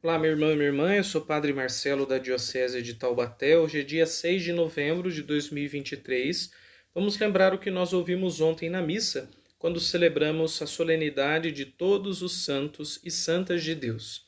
Olá, minha irmã e minha irmã, eu sou o Padre Marcelo da Diocese de Taubaté. Hoje é dia 6 de novembro de 2023. Vamos lembrar o que nós ouvimos ontem na missa, quando celebramos a solenidade de todos os santos e santas de Deus.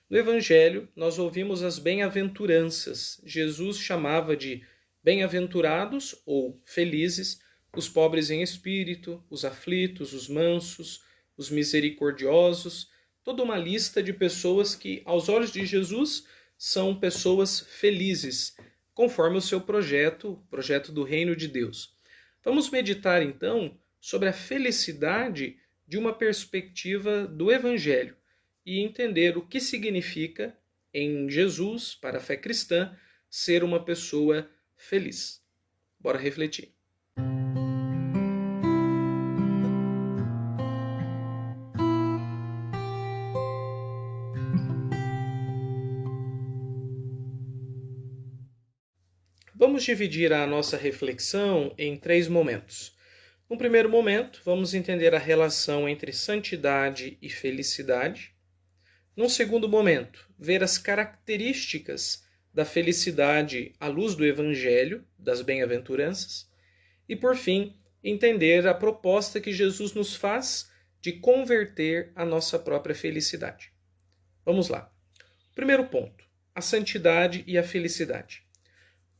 No Evangelho, nós ouvimos as bem-aventuranças. Jesus chamava de bem-aventurados ou felizes os pobres em espírito, os aflitos, os mansos, os misericordiosos, toda uma lista de pessoas que, aos olhos de Jesus, são pessoas felizes, conforme o seu projeto, o projeto do Reino de Deus. Vamos meditar, então, sobre a felicidade de uma perspectiva do Evangelho e entender o que significa, em Jesus, para a fé cristã, ser uma pessoa feliz. Bora refletir. Vamos dividir a nossa reflexão em 3 momentos. No primeiro momento, vamos entender a relação entre santidade e felicidade. Num segundo momento, ver as características da felicidade à luz do Evangelho, das bem-aventuranças. E, por fim, entender a proposta que Jesus nos faz de converter a nossa própria felicidade. Vamos lá. Primeiro ponto, a santidade e a felicidade.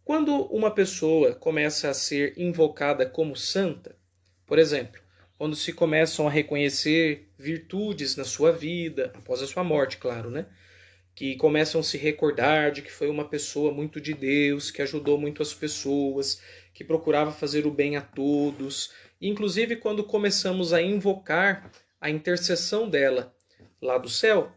Quando uma pessoa começa a ser invocada como santa, por exemplo, quando se começam a reconhecer virtudes na sua vida, após a sua morte, claro, né? Que começam a se recordar de que foi uma pessoa muito de Deus, que ajudou muito as pessoas, que procurava fazer o bem a todos. Inclusive, quando começamos a invocar a intercessão dela lá do céu,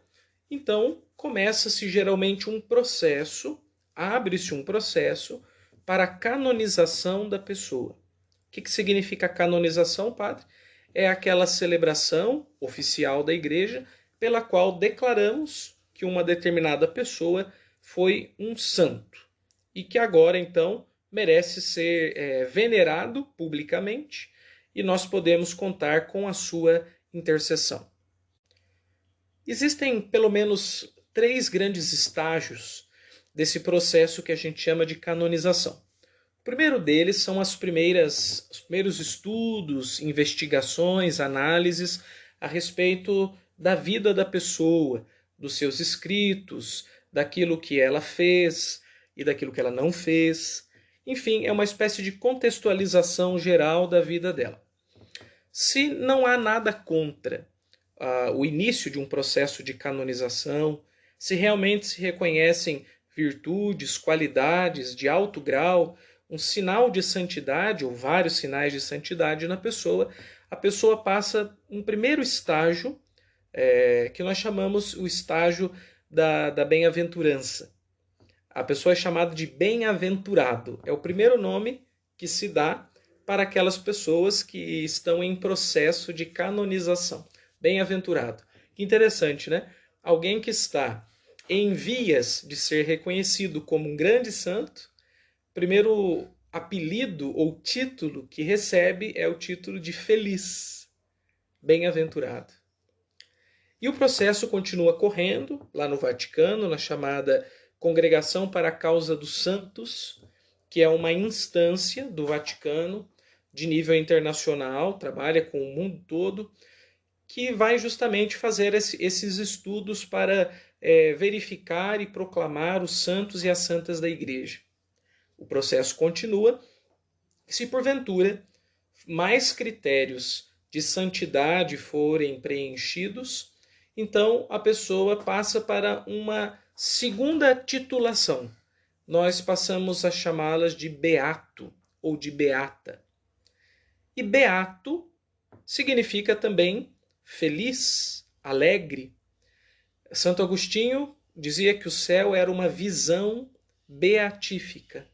então começa-se geralmente um processo, abre-se um processo para a canonização da pessoa. O que significa canonização, padre? É aquela celebração oficial da igreja pela qual declaramos que uma determinada pessoa foi um santo e que agora, então, merece ser venerado publicamente e nós podemos contar com a sua intercessão. Existem pelo menos 3 grandes estágios desse processo que a gente chama de canonização. O primeiro deles são os primeiros estudos, investigações, análises a respeito da vida da pessoa, dos seus escritos, daquilo que ela fez e daquilo que ela não fez. Enfim, é uma espécie de contextualização geral da vida dela. Se não há nada contra o início de um processo de canonização, se realmente se reconhecem virtudes, qualidades de alto grau, um sinal de santidade ou vários sinais de santidade na pessoa, a pessoa passa um primeiro estágio, que nós chamamos o estágio da bem-aventurança. A pessoa é chamada de bem-aventurado. É o primeiro nome que se dá para aquelas pessoas que estão em processo de canonização. Bem-aventurado. Que interessante, né? Alguém que está em vias de ser reconhecido como um grande santo, primeiro apelido ou título que recebe é o título de feliz, bem-aventurado. E o processo continua correndo lá no Vaticano, na chamada Congregação para a Causa dos Santos, que é uma instância do Vaticano de nível internacional, trabalha com o mundo todo, que vai justamente fazer esses estudos para verificar e proclamar os santos e as santas da Igreja. O processo continua. Se porventura mais critérios de santidade forem preenchidos, então a pessoa passa para uma segunda titulação. Nós passamos a chamá-las de beato ou de beata. E beato significa também feliz, alegre. Santo Agostinho dizia que o céu era uma visão beatífica,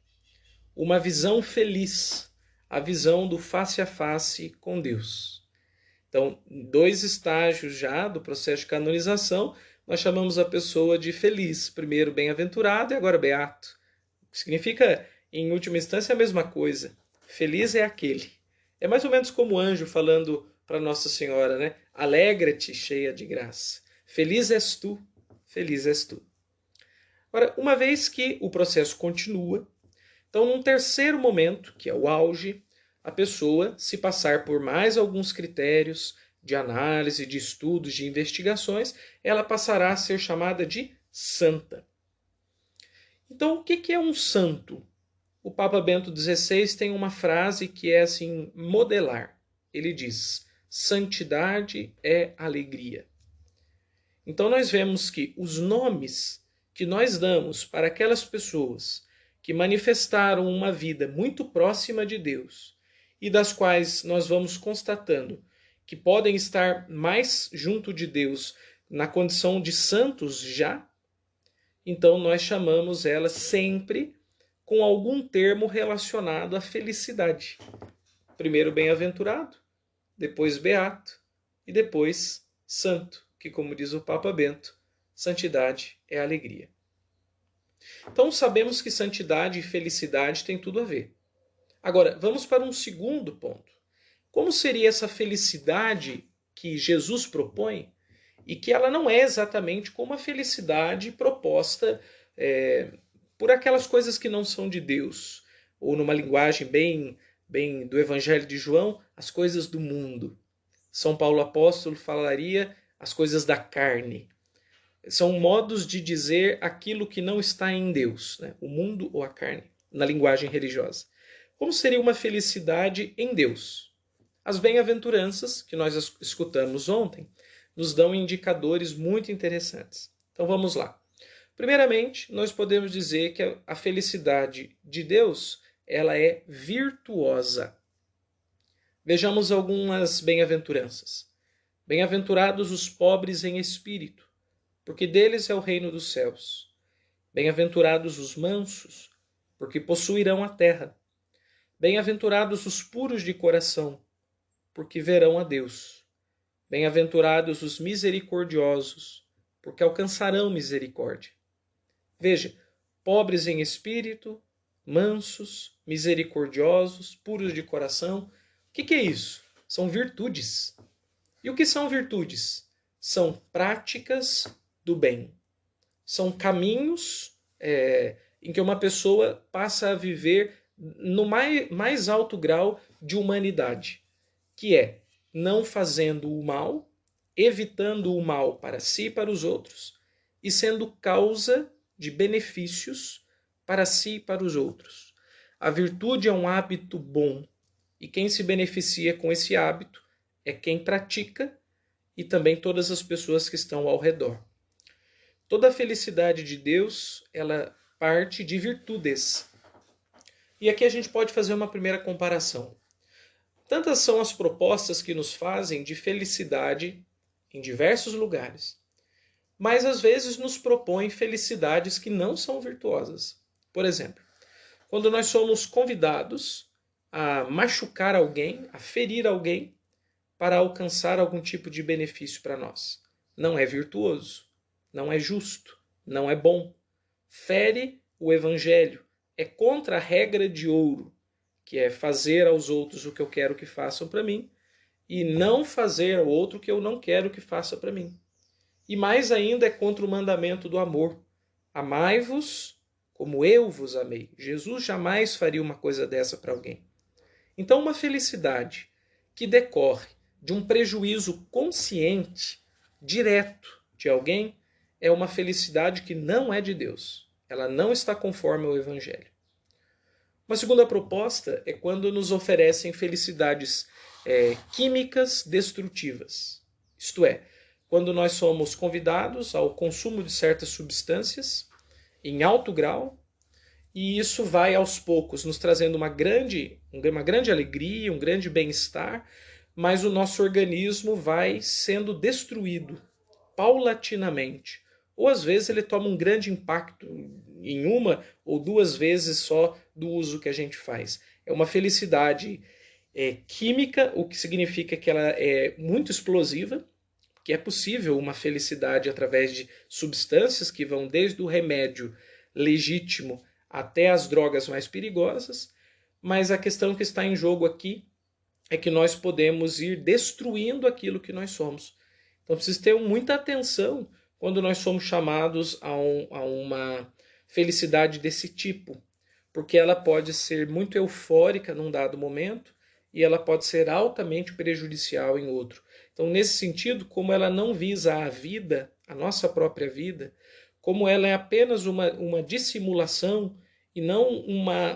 uma visão feliz, a visão do face a face com Deus. Então, 2 estágios já do processo de canonização, nós chamamos a pessoa de feliz. Primeiro bem-aventurado e agora beato. Significa, em última instância, a mesma coisa. Feliz é aquele. É mais ou menos como o anjo falando para Nossa Senhora, né? Alegra-te, cheia de graça. Feliz és tu, feliz és tu. Ora, uma vez que o processo continua, então num terceiro momento, que é o auge, a pessoa, se passar por mais alguns critérios de análise, de estudos, de investigações, ela passará a ser chamada de santa. Então, o que é um santo? O Papa Bento XVI tem uma frase que é assim, modelar. Ele diz: santidade é alegria. Então nós vemos que os nomes que nós damos para aquelas pessoas que manifestaram uma vida muito próxima de Deus e das quais nós vamos constatando que podem estar mais junto de Deus na condição de santos já, então nós chamamos elas sempre com algum termo relacionado à felicidade. Primeiro bem-aventurado, depois beato e depois santo, que, como diz o Papa Bento, santidade é alegria. Então sabemos que santidade e felicidade têm tudo a ver. Agora, vamos para um segundo ponto. Como seria essa felicidade que Jesus propõe e que ela não é exatamente como a felicidade proposta por aquelas coisas que não são de Deus, ou numa linguagem bem do Evangelho de João, as coisas do mundo. São Paulo apóstolo falaria as coisas da carne. São modos de dizer aquilo que não está em Deus, né? O mundo ou a carne, na linguagem religiosa. Como seria uma felicidade em Deus? As bem-aventuranças, que nós escutamos ontem, nos dão indicadores muito interessantes. Então vamos lá. Primeiramente, nós podemos dizer que a felicidade de Deus, ela é virtuosa. Vejamos algumas bem-aventuranças. Bem-aventurados os pobres em espírito, porque deles é o reino dos céus. Bem-aventurados os mansos, porque possuirão a terra. Bem-aventurados os puros de coração, porque verão a Deus. Bem-aventurados os misericordiosos, porque alcançarão misericórdia. Veja, pobres em espírito, mansos, misericordiosos, puros de coração. O que é isso? São virtudes. E o que são virtudes? São práticas do bem. São caminhos em que uma pessoa passa a viver no mais alto grau de humanidade, que é não fazendo o mal, evitando o mal para si e para os outros, e sendo causa de benefícios para si e para os outros. A virtude é um hábito bom, e quem se beneficia com esse hábito é quem pratica e também todas as pessoas que estão ao redor. Toda a felicidade de Deus, ela parte de virtudes. E aqui a gente pode fazer uma primeira comparação. Tantas são as propostas que nos fazem de felicidade em diversos lugares, mas às vezes nos propõem felicidades que não são virtuosas. Por exemplo, quando nós somos convidados a machucar alguém, a ferir alguém, para alcançar algum tipo de benefício para nós. Não é virtuoso, não é justo, não é bom. Fere o evangelho, é contra a regra de ouro, que é fazer aos outros o que eu quero que façam para mim e não fazer ao outro o que eu não quero que faça para mim. E mais ainda é contra o mandamento do amor. Amai-vos como eu vos amei. Jesus jamais faria uma coisa dessa para alguém. Então, uma felicidade que decorre de um prejuízo consciente, direto de alguém, é uma felicidade que não é de Deus. Ela não está conforme ao Evangelho. Uma segunda proposta é quando nos oferecem felicidades químicas destrutivas. Isto é, quando nós somos convidados ao consumo de certas substâncias em alto grau, e isso vai aos poucos nos trazendo uma grande alegria, um grande bem-estar, mas o nosso organismo vai sendo destruído paulatinamente. Ou às vezes ele toma um grande impacto em uma ou duas vezes só do uso que a gente faz. É uma felicidade química, o que significa que ela é muito explosiva, que é possível uma felicidade através de substâncias que vão desde o remédio legítimo até as drogas mais perigosas, mas a questão que está em jogo aqui é que nós podemos ir destruindo aquilo que nós somos. Então precisa ter muita atenção quando nós somos chamados a felicidade desse tipo, porque ela pode ser muito eufórica num dado momento e ela pode ser altamente prejudicial em outro. Então, nesse sentido, como ela não visa a vida, a nossa própria vida, como ela é apenas uma dissimulação e não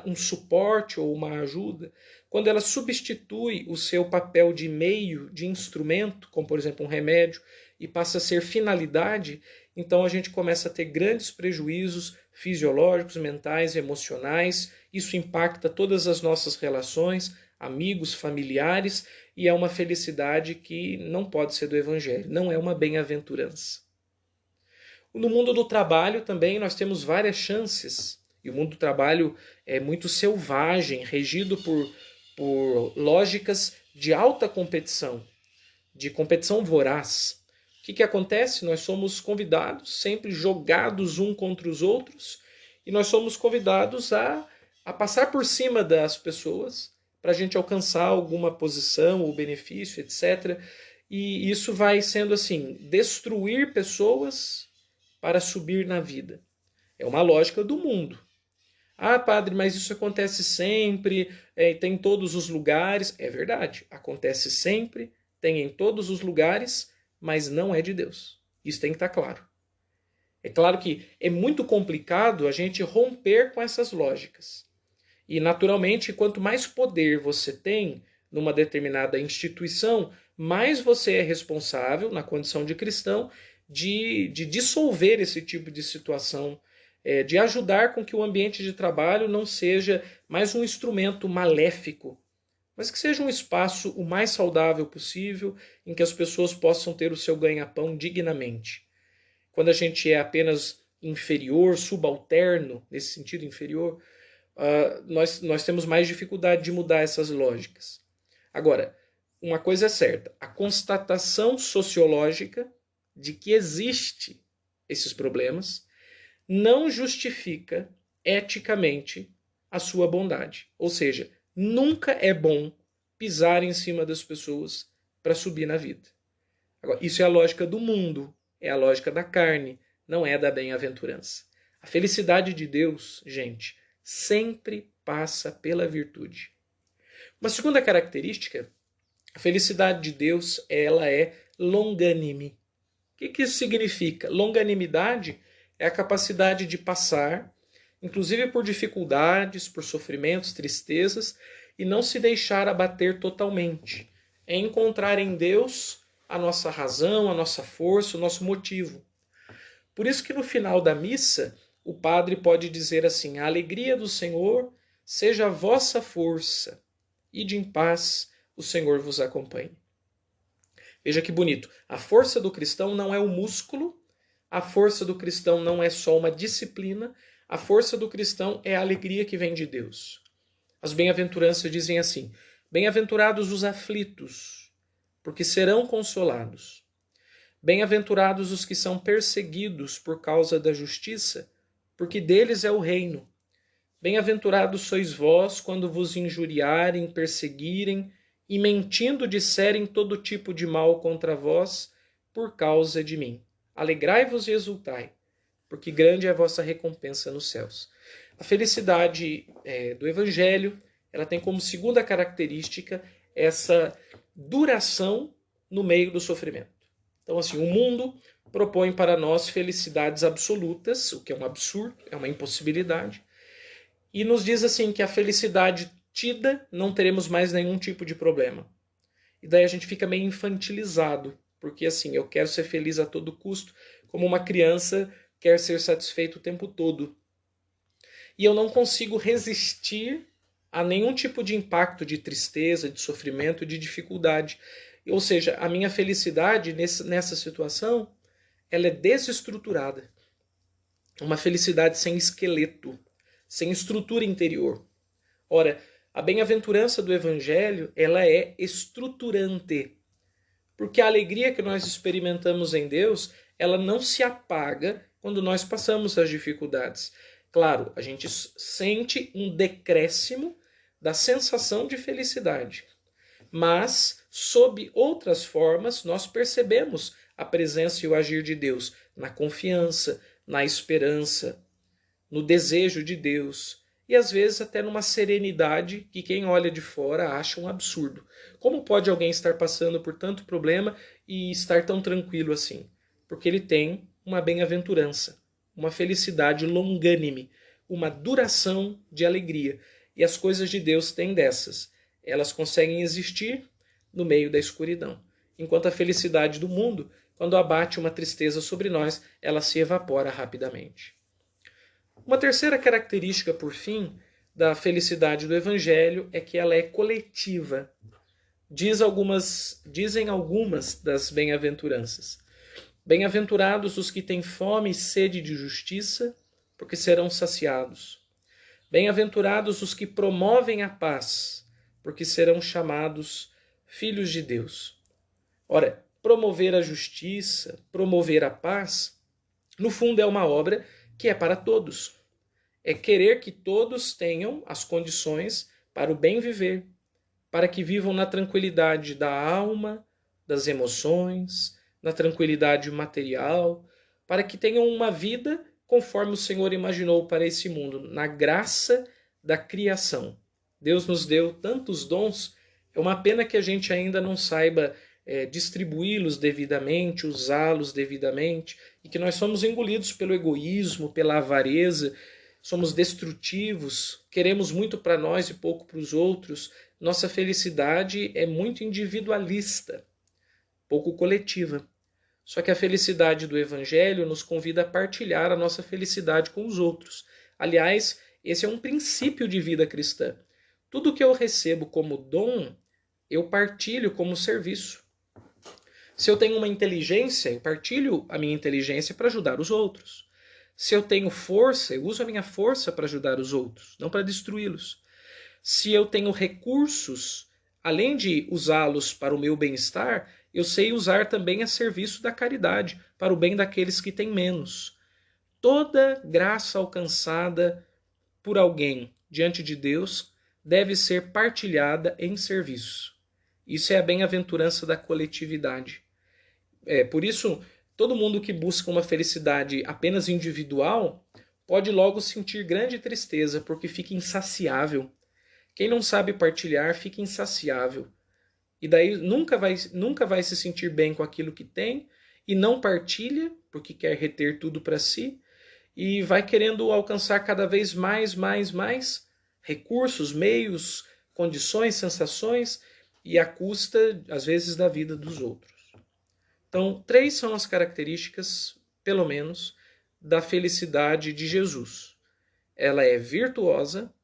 um suporte ou uma ajuda, quando ela substitui o seu papel de meio, de instrumento, como por exemplo um remédio, e passa a ser finalidade, então a gente começa a ter grandes prejuízos fisiológicos, mentais, emocionais. Isso impacta todas as nossas relações, amigos, familiares, e é uma felicidade que não pode ser do Evangelho, não é uma bem-aventurança. No mundo do trabalho também nós temos várias chances, e o mundo do trabalho é muito selvagem, regido por lógicas de alta competição, de competição voraz. O que acontece? Nós somos convidados, sempre jogados um contra os outros, e nós somos convidados a passar por cima das pessoas para a gente alcançar alguma posição ou benefício, etc. E isso vai sendo assim, destruir pessoas para subir na vida. É uma lógica do mundo. Ah, padre, mas isso acontece sempre, tem em todos os lugares. É verdade, acontece sempre, tem em todos os lugares, mas não é de Deus. Isso tem que estar claro. É claro que é muito complicado a gente romper com essas lógicas. E, naturalmente, quanto mais poder você tem numa determinada instituição, mais você é responsável, na condição de cristão, de dissolver esse tipo de situação, de ajudar com que o ambiente de trabalho não seja mais um instrumento maléfico, mas que seja um espaço o mais saudável possível, em que as pessoas possam ter o seu ganha-pão dignamente. Quando a gente é apenas inferior, subalterno, nesse sentido inferior, nós temos mais dificuldade de mudar essas lógicas. Agora, uma coisa é certa, a constatação sociológica de que existe esses problemas não justifica eticamente a sua bondade. Ou seja, nunca é bom pisar em cima das pessoas para subir na vida. Agora, isso é a lógica do mundo, é a lógica da carne, não é da bem-aventurança. A felicidade de Deus, gente, sempre passa pela virtude. Uma segunda característica, a felicidade de Deus, ela é longânime. O que isso significa? Longanimidade é a capacidade de passar, inclusive por dificuldades, por sofrimentos, tristezas, e não se deixar abater totalmente. É encontrar em Deus a nossa razão, a nossa força, o nosso motivo. Por isso que no final da missa, o padre pode dizer assim: a alegria do Senhor seja a vossa força, ide em paz, o Senhor vos acompanhe. Veja que bonito. A força do cristão não é o músculo, a força do cristão não é só uma disciplina, a força do cristão é a alegria que vem de Deus. As bem-aventuranças dizem assim: bem-aventurados os aflitos, porque serão consolados. Bem-aventurados os que são perseguidos por causa da justiça, porque deles é o reino. Bem-aventurados sois vós quando vos injuriarem, perseguirem e mentindo disserem todo tipo de mal contra vós por causa de mim. Alegrai-vos e exultai, porque grande é a vossa recompensa nos céus. A felicidade do Evangelho, ela tem como segunda característica essa duração no meio do sofrimento. Então, assim, o mundo propõe para nós felicidades absolutas, o que é um absurdo, é uma impossibilidade, e nos diz assim que a felicidade tida não teremos mais nenhum tipo de problema. E daí a gente fica meio infantilizado, porque assim, eu quero ser feliz a todo custo, como uma criança quer ser satisfeito o tempo todo. E eu não consigo resistir a nenhum tipo de impacto de tristeza, de sofrimento, de dificuldade. Ou seja, a minha felicidade nessa situação, ela é desestruturada. Uma felicidade sem esqueleto, sem estrutura interior. Ora, a bem-aventurança do Evangelho, ela é estruturante. Porque a alegria que nós experimentamos em Deus, ela não se apaga quando nós passamos as dificuldades. Claro, a gente sente um decréscimo da sensação de felicidade. Mas, sob outras formas, nós percebemos a presença e o agir de Deus na confiança, na esperança. no desejo de Deus e às vezes até numa serenidade que quem olha de fora acha um absurdo. Como pode alguém estar passando por tanto problema e estar tão tranquilo assim? Porque ele tem uma bem-aventurança, uma felicidade longânime, uma duração de alegria. E as coisas de Deus têm dessas. Elas conseguem existir no meio da escuridão. Enquanto a felicidade do mundo, quando abate uma tristeza sobre nós, ela se evapora rapidamente. Uma terceira característica, por fim, da felicidade do Evangelho é que ela é coletiva. Dizem algumas das bem-aventuranças. Bem-aventurados os que têm fome e sede de justiça, porque serão saciados. Bem-aventurados os que promovem a paz, porque serão chamados filhos de Deus. Ora, promover a justiça, promover a paz, no fundo é uma obra que é para todos. É querer que todos tenham as condições para o bem viver, para que vivam na tranquilidade da alma, das emoções, na tranquilidade material, para que tenham uma vida conforme o Senhor imaginou para esse mundo, na graça da criação. Deus nos deu tantos dons, é uma pena que a gente ainda não saiba distribuí-los devidamente, usá-los devidamente, e que nós somos engolidos pelo egoísmo, pela avareza, somos destrutivos, queremos muito para nós e pouco para os outros. Nossa felicidade é muito individualista, pouco coletiva. Só que a felicidade do Evangelho nos convida a partilhar a nossa felicidade com os outros. Aliás, esse é um princípio de vida cristã. Tudo que eu recebo como dom, eu partilho como serviço. Se eu tenho uma inteligência, eu partilho a minha inteligência para ajudar os outros. Se eu tenho força, eu uso a minha força para ajudar os outros, não para destruí-los. Se eu tenho recursos, além de usá-los para o meu bem-estar, eu sei usar também a serviço da caridade, para o bem daqueles que têm menos. Toda graça alcançada por alguém diante de Deus deve ser partilhada em serviço. Isso é a bem-aventurança da coletividade. Por isso, todo mundo que busca uma felicidade apenas individual pode logo sentir grande tristeza, porque fica insaciável. Quem não sabe partilhar fica insaciável. E daí nunca vai se sentir bem com aquilo que tem e não partilha, porque quer reter tudo para si, e vai querendo alcançar cada vez mais recursos, meios, condições, sensações, e à custa, às vezes, da vida dos outros. Então, 3 são as características, pelo menos, da felicidade de Jesus. Ela é virtuosa,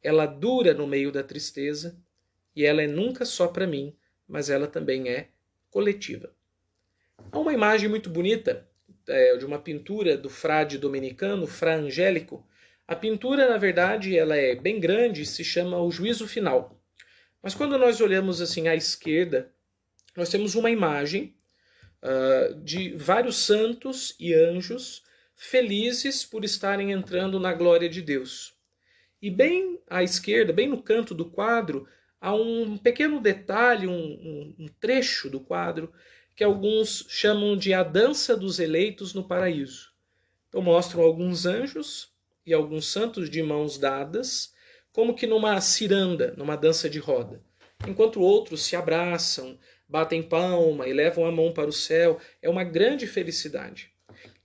ela dura no meio da tristeza, e ela é nunca só para mim, mas ela também é coletiva. Há uma imagem muito bonita de uma pintura do frade dominicano, Fra Angélico. A pintura, na verdade, ela é bem grande e se chama O Juízo Final. Mas quando nós olhamos assim à esquerda, nós temos uma imagem de vários santos e anjos felizes por estarem entrando na glória de Deus. E bem à esquerda, bem no canto do quadro, há um pequeno detalhe, um trecho do quadro, que alguns chamam de a dança dos eleitos no paraíso. Então mostram alguns anjos e alguns santos de mãos dadas, como que numa ciranda, numa dança de roda. Enquanto outros se abraçam, batem palma e levam a mão para o céu. É uma grande felicidade.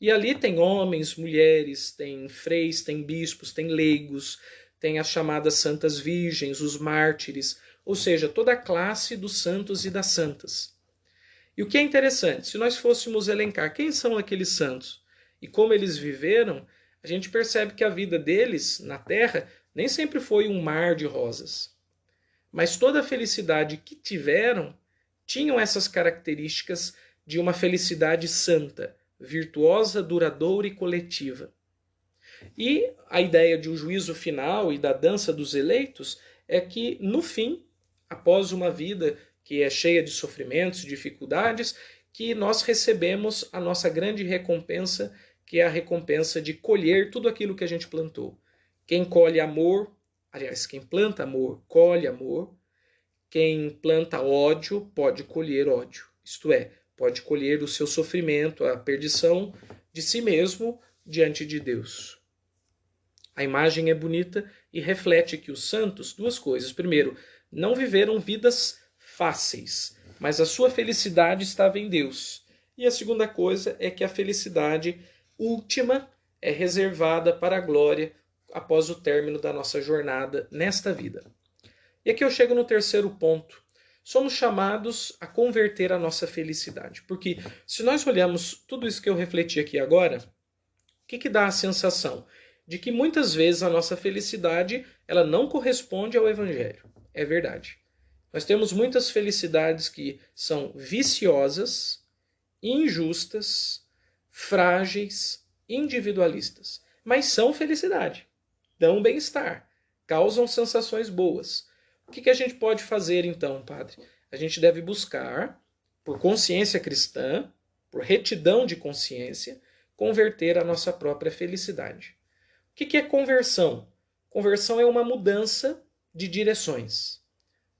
E ali tem homens, mulheres, tem freis, tem bispos, tem leigos, tem as chamadas santas virgens, os mártires, ou seja, toda a classe dos santos e das santas. E o que é interessante, se nós fôssemos elencar quem são aqueles santos e como eles viveram, a gente percebe que a vida deles na Terra nem sempre foi um mar de rosas. Mas toda a felicidade que tiveram tinham essas características de uma felicidade santa, virtuosa, duradoura e coletiva. E a ideia de um juízo final e da dança dos eleitos é que, no fim, após uma vida que é cheia de sofrimentos, dificuldades, que nós recebemos a nossa grande recompensa, que é a recompensa de colher tudo aquilo que a gente plantou. Quem colhe amor, aliás, quem planta amor, colhe amor. Quem planta ódio pode colher ódio. Isto é, pode colher o seu sofrimento, a perdição de si mesmo diante de Deus. A imagem é bonita e reflete que os santos, duas coisas. Primeiro, não viveram vidas fáceis, mas a sua felicidade estava em Deus. E a segunda coisa é que a felicidade última é reservada para a glória após o término da nossa jornada nesta vida. E aqui eu chego no terceiro ponto. Somos chamados a converter a nossa felicidade. Porque se nós olhamos tudo isso que eu refleti aqui agora, o que dá a sensação? De que muitas vezes a nossa felicidade ela não corresponde ao Evangelho. É verdade. Nós temos muitas felicidades que são viciosas, injustas, frágeis, individualistas. Mas são felicidade, dão bem-estar, causam sensações boas. O que a gente pode fazer então, padre? A gente deve buscar, por consciência cristã, por retidão de consciência, converter a nossa própria felicidade. O que é conversão? Conversão é uma mudança de direções.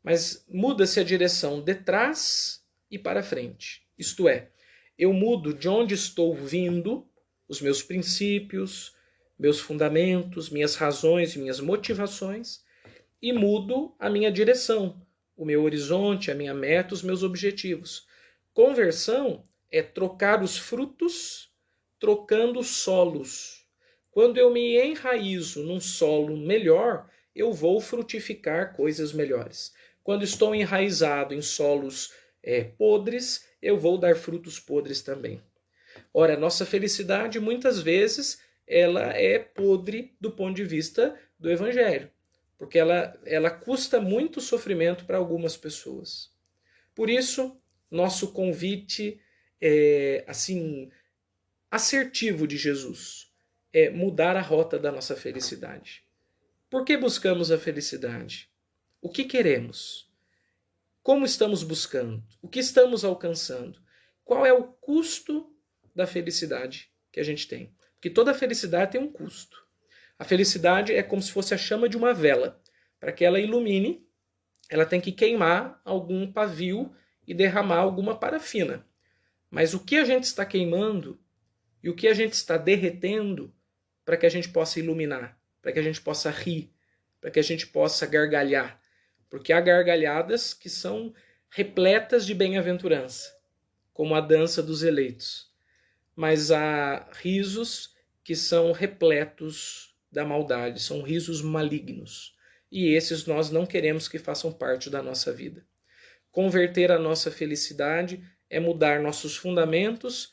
Mas muda-se a direção de trás e para frente. Isto é, eu mudo de onde estou vindo, os meus princípios, meus fundamentos, minhas razões, minhas motivações, e mudo a minha direção, o meu horizonte, a minha meta, os meus objetivos. Conversão é trocar os frutos, trocando os solos. Quando eu me enraizo num solo melhor, eu vou frutificar coisas melhores. Quando estou enraizado em solos podres, eu vou dar frutos podres também. Ora, nossa felicidade, muitas vezes, ela é podre do ponto de vista do Evangelho, porque ela custa muito sofrimento para algumas pessoas. Por isso, nosso convite assim, assertivo de Jesus é mudar a rota da nossa felicidade. Por que buscamos a felicidade? O que queremos? Como estamos buscando? O que estamos alcançando? Qual é o custo da felicidade que a gente tem? Porque toda felicidade tem um custo. A felicidade é como se fosse a chama de uma vela. Para que ela ilumine, ela tem que queimar algum pavio e derramar alguma parafina. Mas o que a gente está queimando e o que a gente está derretendo para que a gente possa iluminar, para que a gente possa rir, para que a gente possa gargalhar? Porque há gargalhadas que são repletas de bem-aventurança, como a dança dos eleitos. Mas há risos que são repletos da maldade, são risos malignos. E esses nós não queremos que façam parte da nossa vida. Converter a nossa felicidade é mudar nossos fundamentos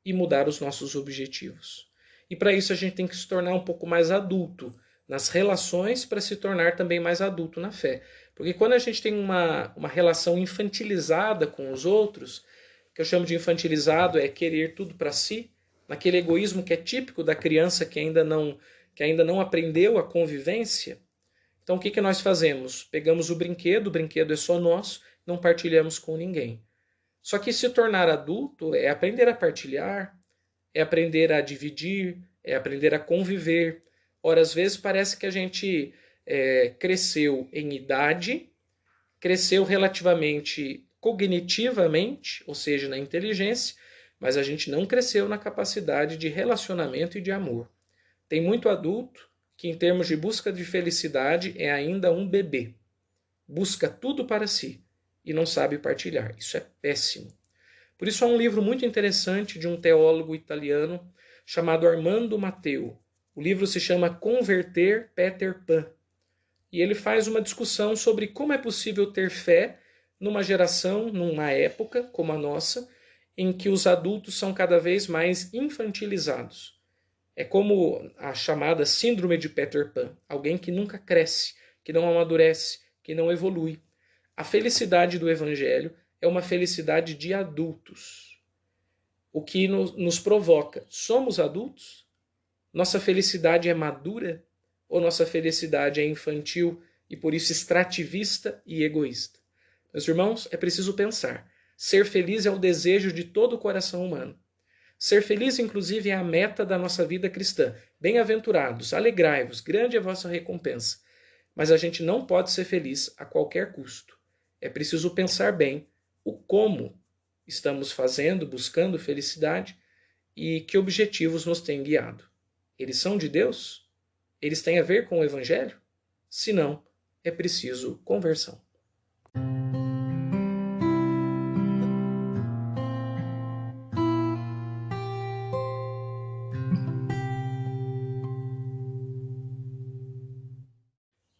e mudar os nossos objetivos. E para isso a gente tem que se tornar um pouco mais adulto nas relações para se tornar também mais adulto na fé. Porque quando a gente tem uma relação infantilizada com os outros, que eu chamo de infantilizado é querer tudo para si, naquele egoísmo que é típico da criança que ainda não aprendeu a convivência. Então o que nós fazemos? Pegamos o brinquedo é só nosso, não partilhamos com ninguém. Só que se tornar adulto é aprender a partilhar, é aprender a dividir, é aprender a conviver. Ora, às vezes parece que a gente cresceu em idade, cresceu relativamente cognitivamente, ou seja, na inteligência, mas a gente não cresceu na capacidade de relacionamento e de amor. Tem muito adulto que, em termos de busca de felicidade, é ainda um bebê. Busca tudo para si e não sabe partilhar. Isso é péssimo. Por isso há um livro muito interessante de um teólogo italiano chamado Armando Matteo. O livro se chama Converter Peter Pan. E ele faz uma discussão sobre como é possível ter fé numa geração, numa época como a nossa, em que os adultos são cada vez mais infantilizados. É como a chamada síndrome de Peter Pan, alguém que nunca cresce, que não amadurece, que não evolui. A felicidade do Evangelho é uma felicidade de adultos. O que nos provoca, somos adultos? Nossa felicidade é madura? Ou nossa felicidade é infantil e por isso extrativista e egoísta? Meus irmãos, é preciso pensar. Ser feliz é o desejo de todo o coração humano. Ser feliz, inclusive, é a meta da nossa vida cristã. Bem-aventurados, alegrai-vos, grande é a vossa recompensa. Mas a gente não pode ser feliz a qualquer custo. É preciso pensar bem o como estamos fazendo, buscando felicidade e que objetivos nos têm guiado. Eles são de Deus? Eles têm a ver com o Evangelho? Se não, é preciso conversão.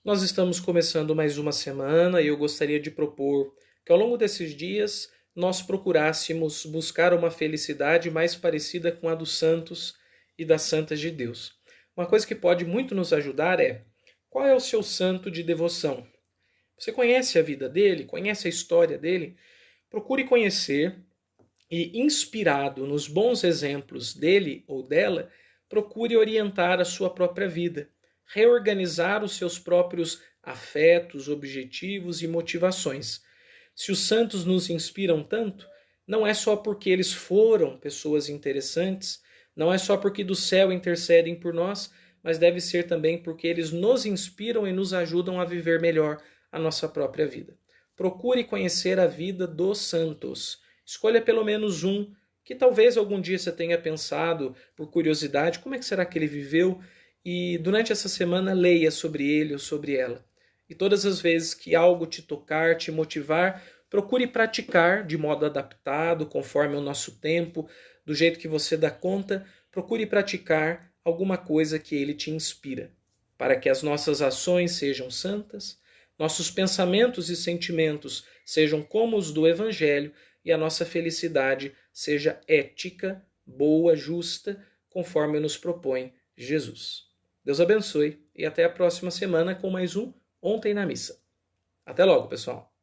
Nós estamos começando mais uma semana e eu gostaria de propor que ao longo desses dias nós procurássemos buscar uma felicidade mais parecida com a dos santos e das santas de Deus. Uma coisa que pode muito nos ajudar é: qual é o seu santo de devoção? Você conhece a vida dele? Conhece a história dele? Procure conhecer e, inspirado nos bons exemplos dele ou dela, procure orientar a sua própria vida, reorganizar os seus próprios afetos, objetivos e motivações. Se os santos nos inspiram tanto, não é só porque eles foram pessoas interessantes, não é só porque do céu intercedem por nós, mas deve ser também porque eles nos inspiram e nos ajudam a viver melhor a nossa própria vida. Procure conhecer a vida dos santos. Escolha pelo menos um que talvez algum dia você tenha pensado, por curiosidade, como é que será que ele viveu? E durante essa semana leia sobre ele ou sobre ela. E todas as vezes que algo te tocar, te motivar, procure praticar de modo adaptado, conforme o nosso tempo, do jeito que você dá conta, procure praticar alguma coisa que ele te inspira, para que as nossas ações sejam santas, nossos pensamentos e sentimentos sejam como os do Evangelho e a nossa felicidade seja ética, boa, justa, conforme nos propõe Jesus. Deus abençoe e até a próxima semana com mais um Ontem na Missa. Até logo, pessoal!